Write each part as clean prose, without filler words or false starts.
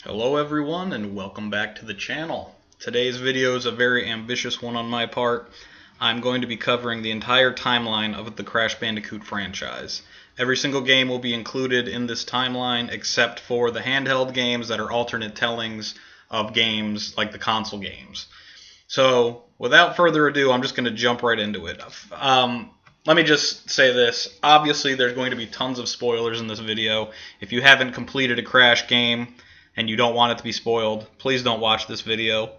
Hello everyone and welcome back to the channel. Today's video is a very ambitious one on my part. I'm going to be covering the entire timeline of the Crash Bandicoot franchise. Every single game will be included in this timeline except for the handheld games that are alternate tellings of games like the console games. So without further ado, I'm just going to jump right into it. Let me just say this. Obviously there's going to be tons of spoilers in this video. If you haven't completed a Crash game and you don't want it to be spoiled, please don't watch this video.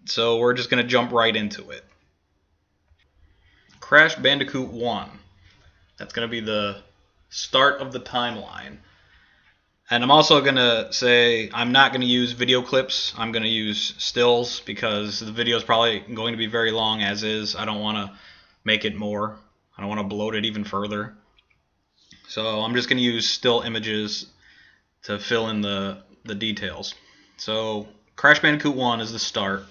So we're just going to jump right into it. Crash Bandicoot 1. That's going to be the start of the timeline. And I'm also going to say I'm not going to use video clips. I'm going to use stills because the video is probably going to be very long as is. I don't want to make it more. I don't want to bloat it even further. So I'm just going to use still images to fill in the details. So Crash Bandicoot 1 is the start.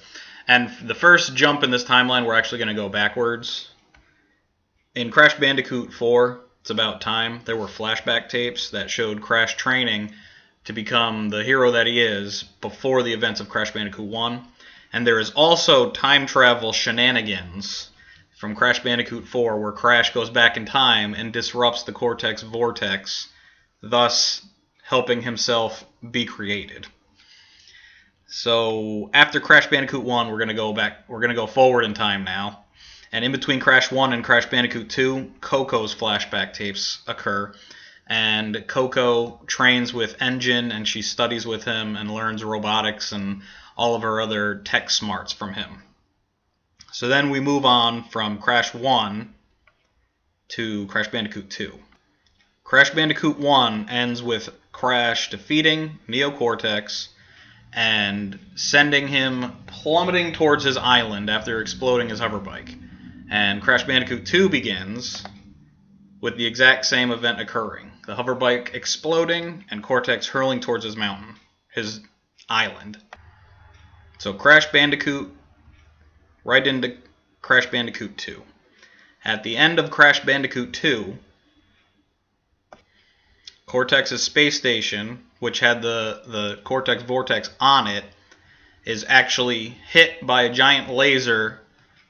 And the first jump in this timeline, we're actually going to go backwards. In Crash Bandicoot 4, It's About Time, there were flashback tapes that showed Crash training to become the hero that he is before the events of Crash Bandicoot 1. And there is also time travel shenanigans from Crash Bandicoot 4 where Crash goes back in time and disrupts the Cortex vortex, thus helping himself be created. So after Crash Bandicoot 1, we're going to go forward in time now. And in between Crash 1 and Crash Bandicoot 2, Coco's flashback tapes occur. And Coco trains with Engine, and she studies with him and learns robotics and all of her other tech smarts from him. So then we move on from Crash 1 to Crash Bandicoot 2. Crash Bandicoot 1 ends with Crash defeating Neo Cortex and sending him plummeting towards his island after exploding his hoverbike. And Crash Bandicoot 2 begins with the exact same event occurring. The hoverbike exploding and Cortex hurling towards his mountain, his island. So Crash Bandicoot right into Crash Bandicoot 2. At the end of Crash Bandicoot 2, Cortex's space station, which had the Cortex vortex on it, is actually hit by a giant laser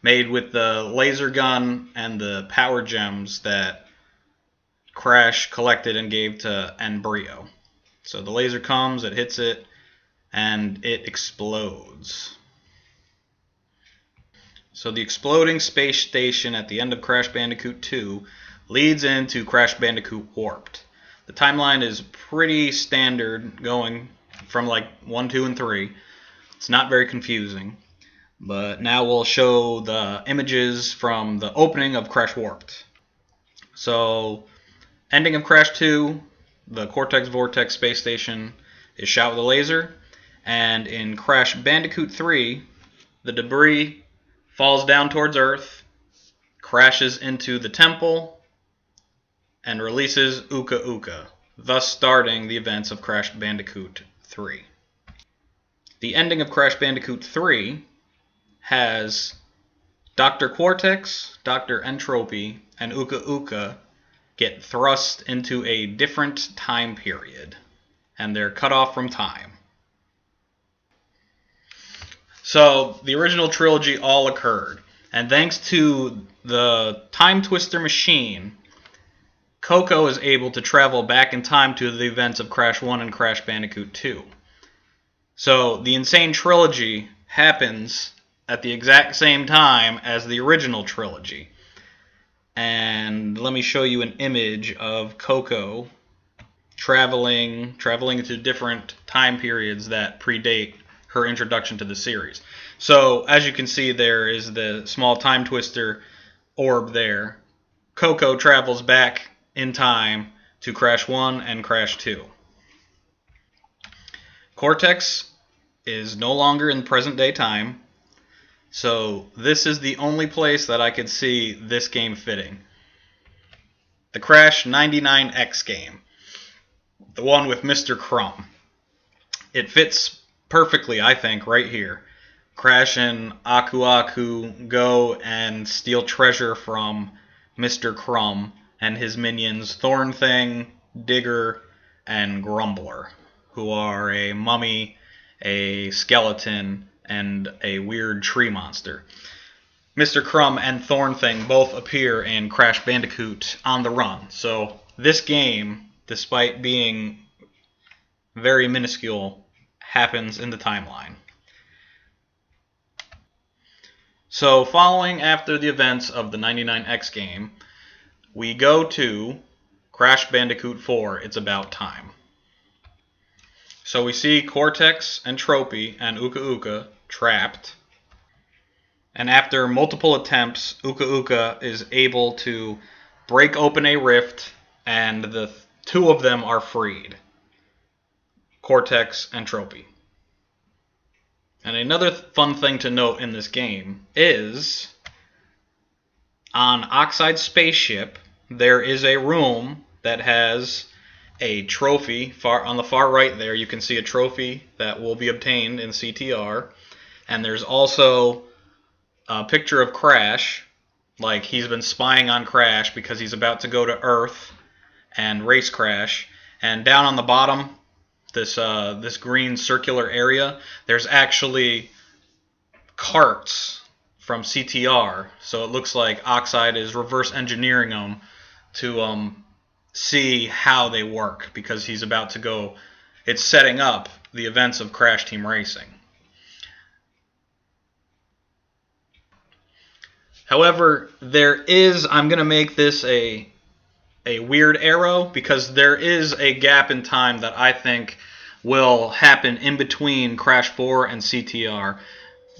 made with the laser gun and the power gems that Crash collected and gave to Embryo. So the laser comes, it hits it, and it explodes. So the exploding space station at the end of Crash Bandicoot 2 leads into Crash Bandicoot Warped. The timeline is pretty standard, going from like 1, 2, and 3. It's not very confusing. But now we'll show the images from the opening of Crash Warped. So, ending of Crash 2, the Cortex Vortex space station is shot with a laser. And in Crash Bandicoot 3, the debris falls down towards Earth, crashes into the temple, and releases Uka Uka, thus starting the events of Crash Bandicoot 3. The ending of Crash Bandicoot 3 has Dr. Cortex, Dr. Entropy, and Uka Uka get thrust into a different time period, and they're cut off from time. So the original trilogy all occurred, and thanks to the Time Twister machine, Coco is able to travel back in time to the events of Crash 1 and Crash Bandicoot 2. So the Insane Trilogy happens at the exact same time as the original trilogy. And let me show you an image of Coco traveling to different time periods that predate her introduction to the series. So as you can see, there is the small Time Twister orb there. Coco travels back in time to Crash 1 and Crash 2. Cortex is no longer in present day time, so this is the only place that I could see this game fitting. The Crash 99X game, the one with Mr. Crumb. It fits perfectly, I think, right here. Crash and Aku Aku go and steal treasure from Mr. Crumb and his minions Thorn Thing, Digger, and Grumbler, who are a mummy, a skeleton, and a weird tree monster. Mr. Crumb and Thornthing both appear in Crash Bandicoot on the Run. So this game, despite being very minuscule, happens in the timeline. So following after the events of the 99X game, we go to Crash Bandicoot 4, It's About Time. So we see Cortex and Tropy and Uka Uka trapped. And after multiple attempts, Uka Uka is able to break open a rift, and the two of them are freed. Cortex and Tropy. And another fun thing to note in this game is on Oxide's spaceship, there is a room that has a trophy. On the far right there, you can see a trophy that will be obtained in CTR. And there's also a picture of Crash, like he's been spying on Crash because he's about to go to Earth and race Crash. And down on the bottom, this green circular area, there's actually carts from CTR, so it looks like Oxide is reverse engineering them to see how they work, because he's about to go. It's setting up the events of Crash Team Racing. However, I'm going to make this a weird arrow, because there is a gap in time that I think will happen in between Crash 4 and CTR.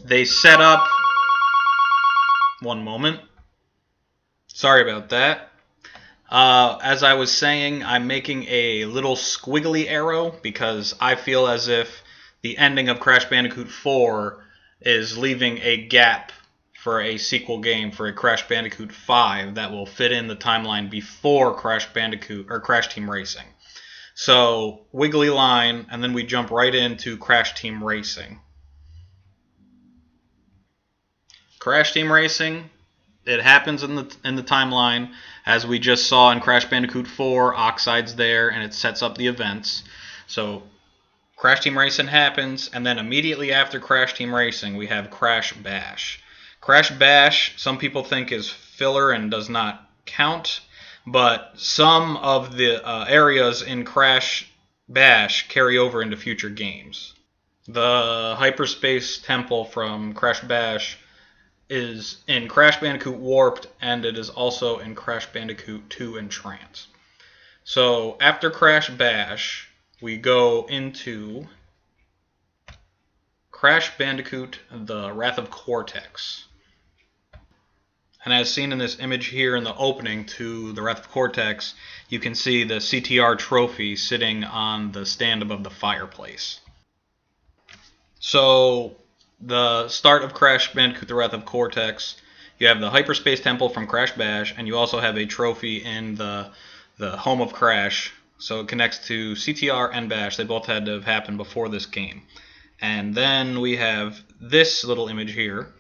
They set up... One moment. Sorry about that. As I was saying, I'm making a little squiggly arrow because I feel as if the ending of Crash Bandicoot 4 is leaving a gap for a sequel game, for a Crash Bandicoot 5 that will fit in the timeline before Crash Bandicoot or Crash Team Racing. So, wiggly line, and then we jump right into Crash Team Racing. Crash Team Racing, it happens in the timeline, as we just saw in Crash Bandicoot 4. Oxide's there, and it sets up the events. So, Crash Team Racing happens, and then immediately after Crash Team Racing, we have Crash Bash. Crash Bash, some people think is filler and does not count, but some of the areas in Crash Bash carry over into future games. The Hyperspace Temple from Crash Bash is in Crash Bandicoot Warped, and it is also in Crash Bandicoot 2 and Trance. So after Crash Bash, we go into Crash Bandicoot, The Wrath of Cortex. And as seen in this image here in the opening to The Wrath of Cortex, you can see the CTR trophy sitting on the stand above the fireplace. So, the start of Crash Bandicoot The Wrath of Cortex, you have the Hyperspace Temple from Crash Bash, and you also have a trophy in the home of Crash. So it connects to CTR and Bash. They both had to have happened before this game. And then we have this little image here.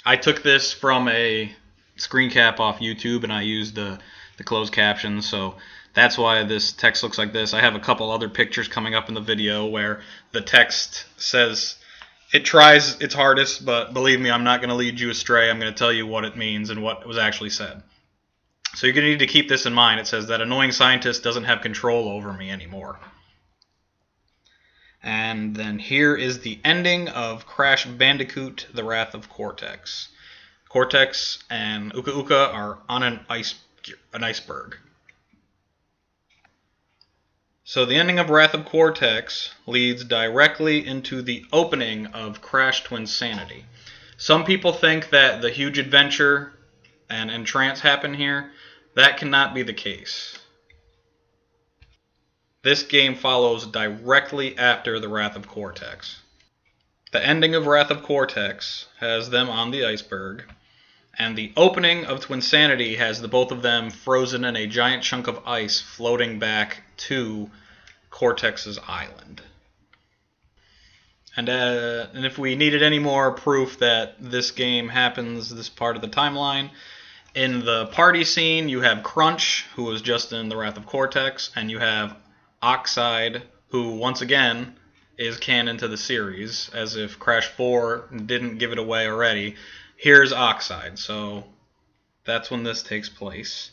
I took this from a screen cap off YouTube, and I used the closed captions, so that's why this text looks like this. I have a couple other pictures coming up in the video where the text says, it tries its hardest, but believe me, I'm not going to lead you astray. I'm going to tell you what it means and what was actually said. So you're going to need to keep this in mind. It says that annoying scientist doesn't have control over me anymore. And then here is the ending of Crash Bandicoot The Wrath of Cortex. Cortex and Uka Uka are on an iceberg. So the ending of Wrath of Cortex leads directly into the opening of Crash Twinsanity. Some people think that the huge adventure and Trance happen here. That cannot be the case. This game follows directly after the Wrath of Cortex. The ending of Wrath of Cortex has them on the iceberg, and the opening of Twinsanity has the both of them frozen in a giant chunk of ice floating back to Cortex's island. And if we needed any more proof that this game happens, this part of the timeline, in the party scene you have Crunch, who was just in the Wrath of Cortex, and you have Oxide, who once again is canon to the series, as if Crash 4 didn't give it away already. Here's Oxide, so that's when this takes place.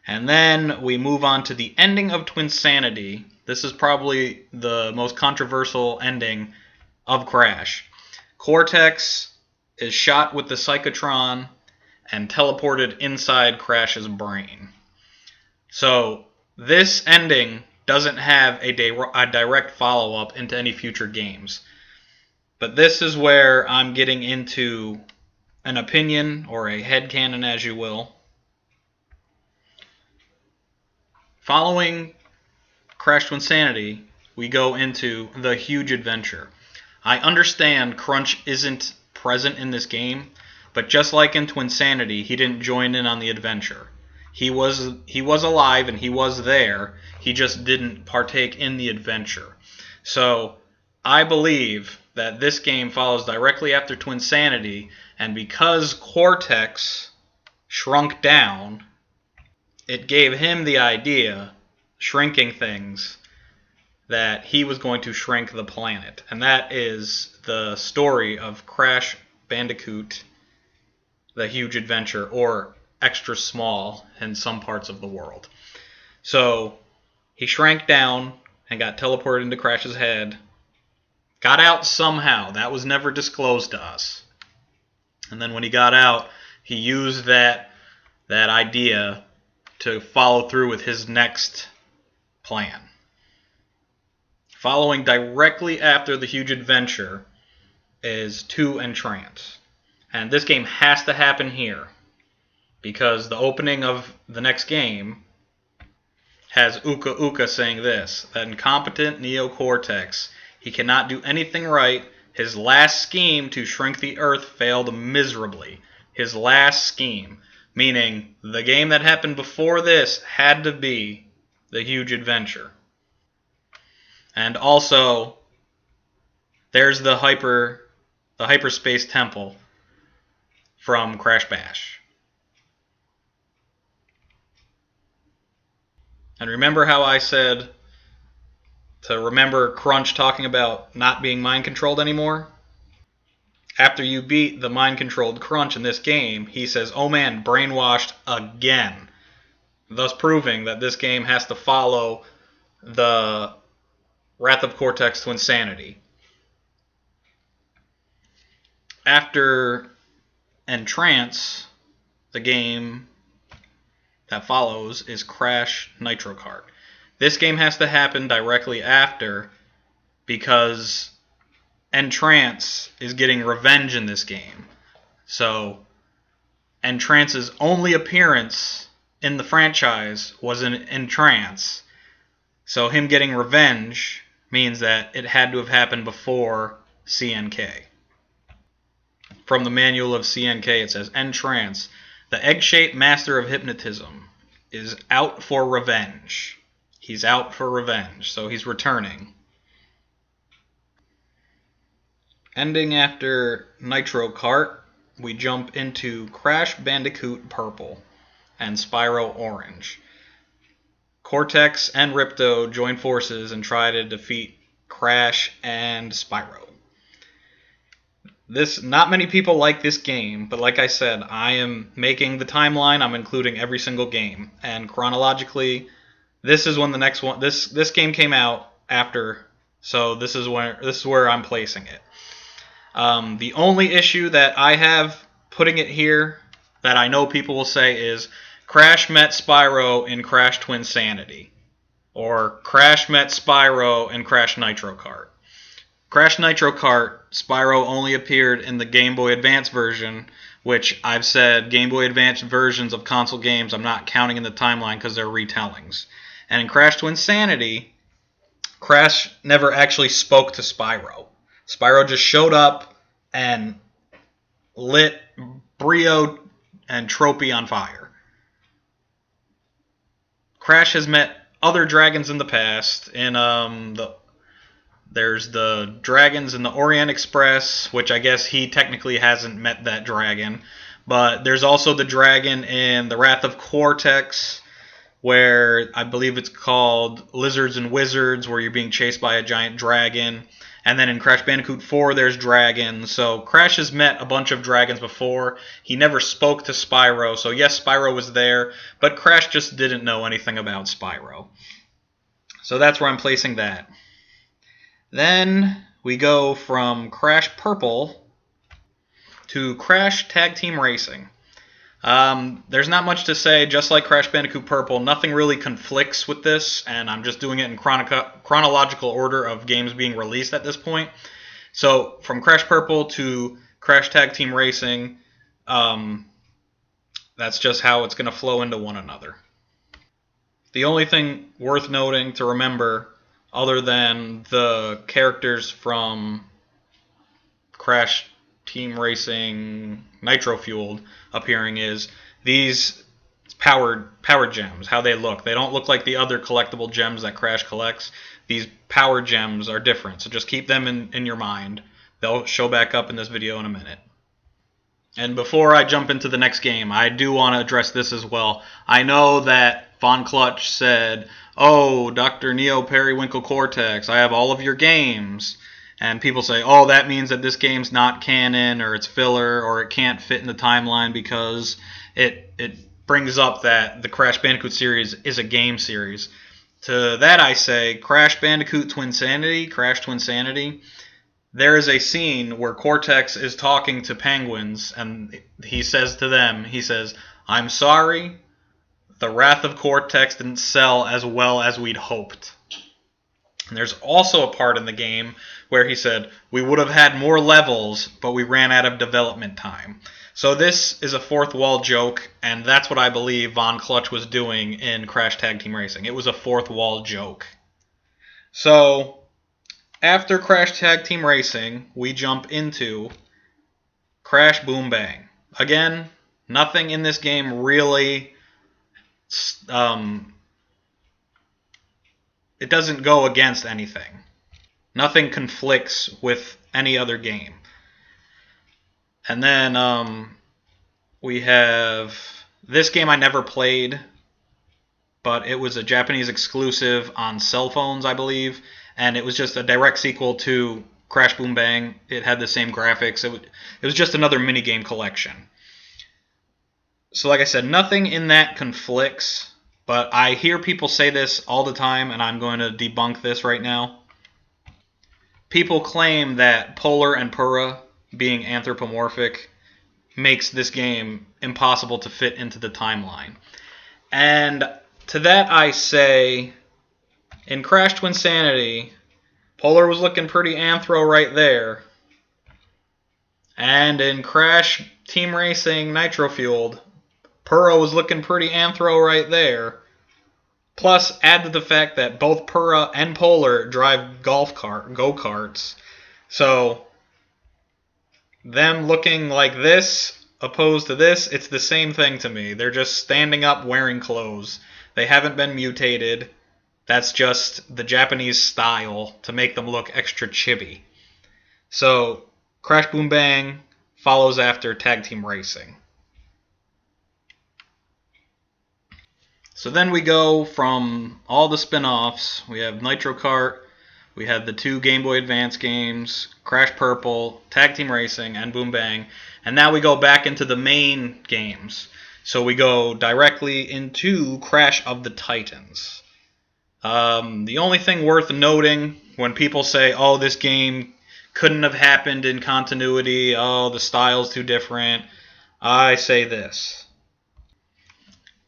And then we move on to the ending of Twinsanity. This is probably the most controversial ending of Crash. Cortex is shot with the Psychotron and teleported inside Crash's brain. So this ending doesn't have a direct follow-up into any future games. But this is where I'm getting into an opinion, or a headcanon as you will. Following Crash Twinsanity, we go into The Huge Adventure. I understand Crunch isn't present in this game, but just like in Twinsanity, he didn't join in on the adventure. He was alive and he was there, he just didn't partake in the adventure. So I believe that this game follows directly after Twinsanity, and because Cortex shrunk down, it gave him the idea, shrinking things, that he was going to shrink the planet. And that is the story of Crash Bandicoot, The Huge Adventure, or Extra Small in some parts of the world. So he shrank down and got teleported into Crash's head. Got out somehow. That was never disclosed to us. And then when he got out, he used that idea to follow through with his next plan. Following directly after The Huge Adventure is 2 and Trance. And this game has to happen here, because the opening of the next game has Uka Uka saying this: that incompetent Neo-Cortex, he cannot do anything right. His last scheme to shrink the Earth failed miserably. His last scheme. Meaning, the game that happened before this had to be The Huge Adventure. And also, there's the hyperspace temple from Crash Bash. And remember how I said to remember Crunch talking about not being mind-controlled anymore? After you beat the mind-controlled Crunch in this game, he says, "Oh man, brainwashed again." Thus proving that this game has to follow the Wrath of Cortex Twinsanity. After Trance, the game that follows is Crash Nitro Kart. This game has to happen directly after, because Trance is getting revenge in this game. So Trance's only appearance in the franchise was in Trance. So him getting revenge means that it had to have happened before CNK. From the manual of CNK, it says, Trance, the egg-shaped master of hypnotism, is out for revenge. He's out for revenge, so he's returning. Ending after Nitro Kart, we jump into Crash Bandicoot Purple and Spyro Orange. Cortex and Ripto join forces and try to defeat Crash and Spyro. Not many people like this game, but like I said, I am making the timeline. I'm including every single game, and chronologically, this is when the next one. This game came out after, so this is where I'm placing it. The only issue that I have putting it here that I know people will say is Crash met Spyro in Crash Twinsanity, or Crash met Spyro in Crash Nitro Kart. Crash Nitro Kart, Spyro only appeared in the Game Boy Advance version, which I've said Game Boy Advance versions of console games I'm not counting in the timeline because they're retellings. And in Crash Twinsanity, Crash never actually spoke to Spyro. Spyro just showed up and lit Brio and Tropy on fire. Crash has met other dragons in the past. There's the dragons in the Orient Express, which I guess he technically hasn't met that dragon. But there's also the dragon in the Wrath of Cortex, where I believe it's called Lizards and Wizards, where you're being chased by a giant dragon. And then in Crash Bandicoot 4, there's dragons. So Crash has met a bunch of dragons before. He never spoke to Spyro. So yes, Spyro was there, but Crash just didn't know anything about Spyro. So that's where I'm placing that. Then we go from Crash Purple to Crash Tag Team Racing. There's not much to say. Just like Crash Bandicoot Purple, nothing really conflicts with this, and I'm just doing it in chronological order of games being released at this point. So from Crash Purple to Crash Tag Team Racing, that's just how it's going to flow into one another. The only thing worth noting to remember, other than the characters from Crash Team Racing Nitro Fueled appearing, is these powered gems, how they look. They don't look like the other collectible gems that Crash collects. These power gems are different, so just keep them in your mind. They'll show back up in this video in a minute. And before I jump into the next game, I do want to address this as well. I know that Von Clutch said, "Oh, Dr. Neo Periwinkle Cortex, I have all of your games." And people say, "Oh, that means that this game's not canon, or it's filler, or it can't fit in the timeline because it brings up that the Crash Bandicoot series is a game series." To that I say, Crash Bandicoot Twinsanity, Crash Twinsanity, there is a scene where Cortex is talking to penguins, and he says to them, he says, "I'm sorry, the Wrath of Cortex didn't sell as well as we'd hoped." And there's also a part in the game where he said, "We would have had more levels, but we ran out of development time." So this is a fourth wall joke, and that's what I believe Von Clutch was doing in Crash Tag Team Racing. It was a fourth wall joke. So after Crash Tag Team Racing, we jump into Crash Boom Bang. Again, nothing in this game really it doesn't go against anything. Nothing conflicts with any other game. And then we have this game I never played, but it was a Japanese exclusive on cell phones, I believe, and it was just a direct sequel to Crash Boom Bang. It had the same graphics. It was just another minigame collection. So like I said, nothing in that conflicts, but I hear people say this all the time, and I'm going to debunk this right now. People claim that Polar and Purah being anthropomorphic makes this game impossible to fit into the timeline. And to that I say, in Crash Twinsanity, Polar was looking pretty anthro right there. And in Crash Team Racing Nitro Fueled, Purah was looking pretty anthro right there. Plus, add to the fact that both Purah and Polar drive go-karts. So them looking like this opposed to this, it's the same thing to me. They're just standing up wearing clothes. They haven't been mutated. That's just the Japanese style to make them look extra chibi. So Crash Boom Bang follows after Tag Team Racing. So then we go from all the spin-offs. We have Nitro Kart, we had the 2 Game Boy Advance games, Crash Purple, Tag Team Racing, and Boom Bang. And now we go back into the main games. So we go directly into Crash of the Titans. The only thing worth noting when people say, "Oh, this game couldn't have happened in continuity, oh, the style's too different," I say this.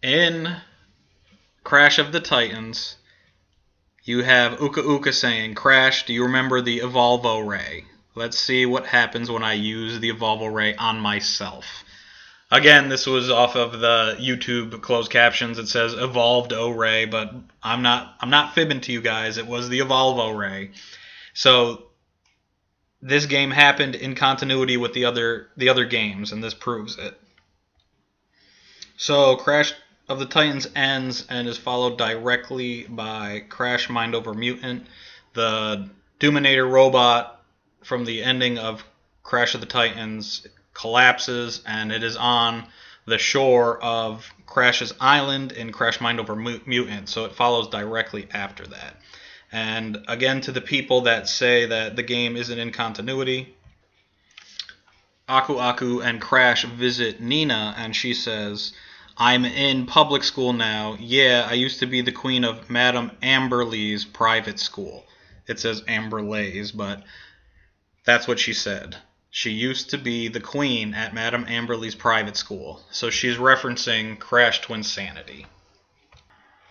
In Crash of the Titans, you have Uka Uka saying, "Crash, do you remember the Evolvo Ray? Let's see what happens when I use the Evolvo Ray on myself." Again, this was off of the YouTube closed captions. It says Evolved O-Ray, but I'm not fibbing to you guys. It was the Evolvo Ray. So this game happened in continuity with the other games, and this proves it. So Crash of the Titans ends and is followed directly by Crash Mind Over Mutant. The Doominator robot from the ending of Crash of the Titans collapses, and it is on the shore of Crash's Island in Crash Mind Over Mutant, so it follows directly after that. And again, to the people that say that the game isn't in continuity, Aku Aku and Crash visit Nina, and she says, "I'm in public school now. Yeah, I used to be the queen of Madame Amberley's private school." It says Amberley's, but that's what she said. She used to be the queen at Madame Amberley's private school. So she's referencing Crash Twinsanity.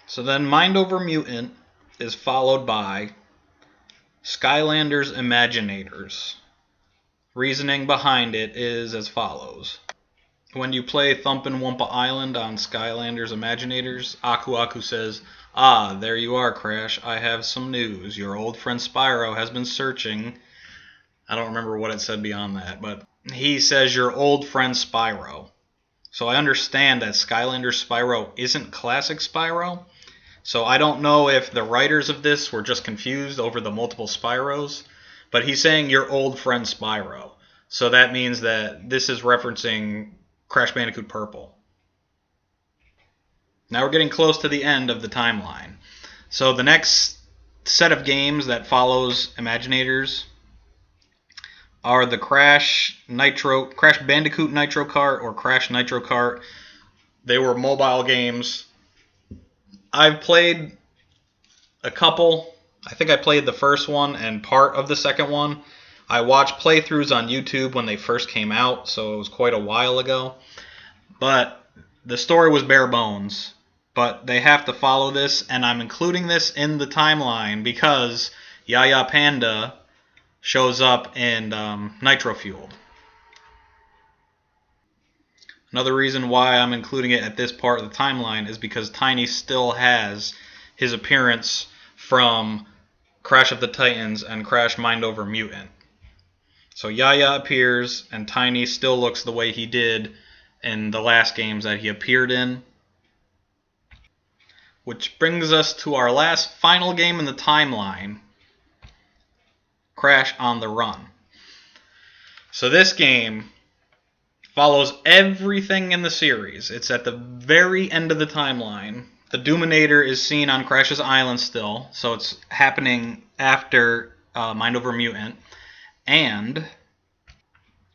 So then Mind Over Mutant is followed by Skylanders Imaginators. Reasoning behind it is as follows. When you play Thumpin' Wumpa Island on Skylanders Imaginators, Aku Aku says, "Ah, there you are, Crash. I have some news. Your old friend Spyro has been searching." I don't remember what it said beyond that, but he says your old friend Spyro. So I understand that Skylanders Spyro isn't classic Spyro. So I don't know if the writers of this were just confused over the multiple Spyros, but he's saying your old friend Spyro. So that means that this is referencing Crash Bandicoot Purple. Now we're getting close to the end of the timeline. So the next set of games that follows Imaginators are the Crash Bandicoot Nitro Kart or Crash Nitro Kart. They were mobile games. I've played a couple. I think I played the first one and part of the second one. I watched playthroughs on YouTube when they first came out, so it was quite a while ago. But the story was bare bones. But they have to follow this, and I'm including this in the timeline because Yaya Panda shows up in Nitro Fueled. Another reason why I'm including it at this part of the timeline is because Tiny still has his appearance from Crash of the Titans and Crash Mind Over Mutant. So Yaya appears, and Tiny still looks the way he did in the last games that he appeared in. Which brings us to our last final game in the timeline, Crash on the Run. So this game follows everything in the series. It's at the very end of the timeline. The Doominator is seen on Crash's Island still, so it's happening after Mind Over Mutant. And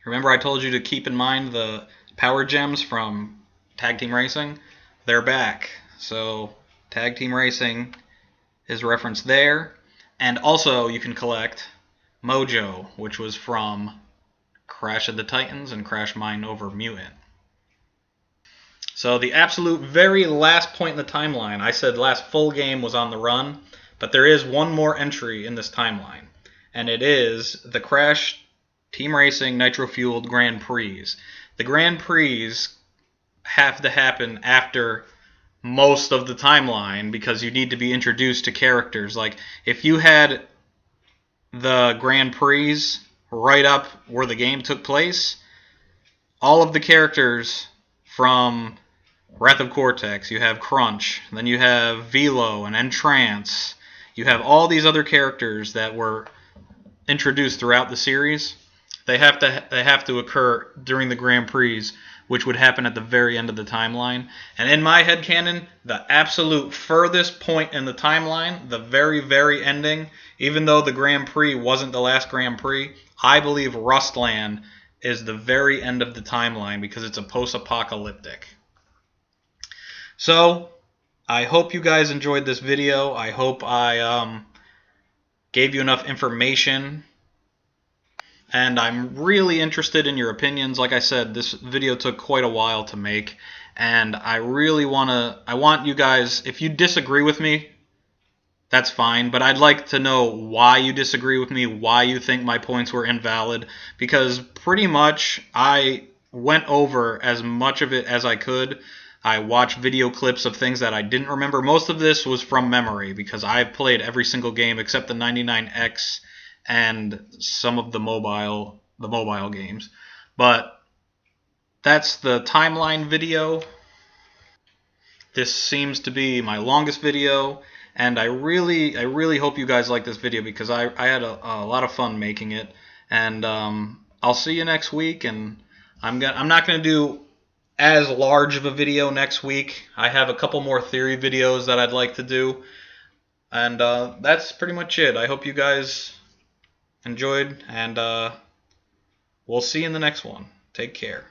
remember I told you to keep in mind the Power Gems from Tag Team Racing? They're back. So Tag Team Racing is referenced there. And also you can collect Mojo, which was from Crash of the Titans and Crash Mind Over Mutant. So the absolute very last point in the timeline, I said last full game was on the run, but there is one more entry in this timeline, and it is the Crash Team Racing Nitro Fueled Grand Prix. The Grand Prix have to happen after most of the timeline because you need to be introduced to characters. Like if you had the Grand Prix right up where the game took place, all of the characters from Wrath of Cortex, you have Crunch, then you have Velo and Trance, you have all these other characters that were introduced throughout the series. They have to occur during the Grand Prix, which would happen at the very end of the timeline. And in my headcanon, the absolute furthest point in the timeline, the very, very ending, even though the Grand Prix wasn't the last Grand Prix, I believe Rustland is the very end of the timeline because it's a post-apocalyptic. So, I hope you guys enjoyed this video. I hope I gave you enough information. And I'm really interested in your opinions. Like I said, this video took quite a while to make. And I want you guys, if you disagree with me, that's fine. But I'd like to know why you disagree with me, why you think my points were invalid. Because pretty much I went over as much of it as I could. I watched video clips of things that I didn't remember. Most of this was from memory because I've played every single game except the 99X and some of the mobile games. But that's the timeline video. This seems to be my longest video, and I really hope you guys like this video because I had a lot of fun making it. And I'll see you next week, and I'm not going to do as large of a video next week. I have a couple more theory videos that I'd like to do. And that's pretty much it. I hope you guys enjoyed, and we'll see you in the next one. Take care.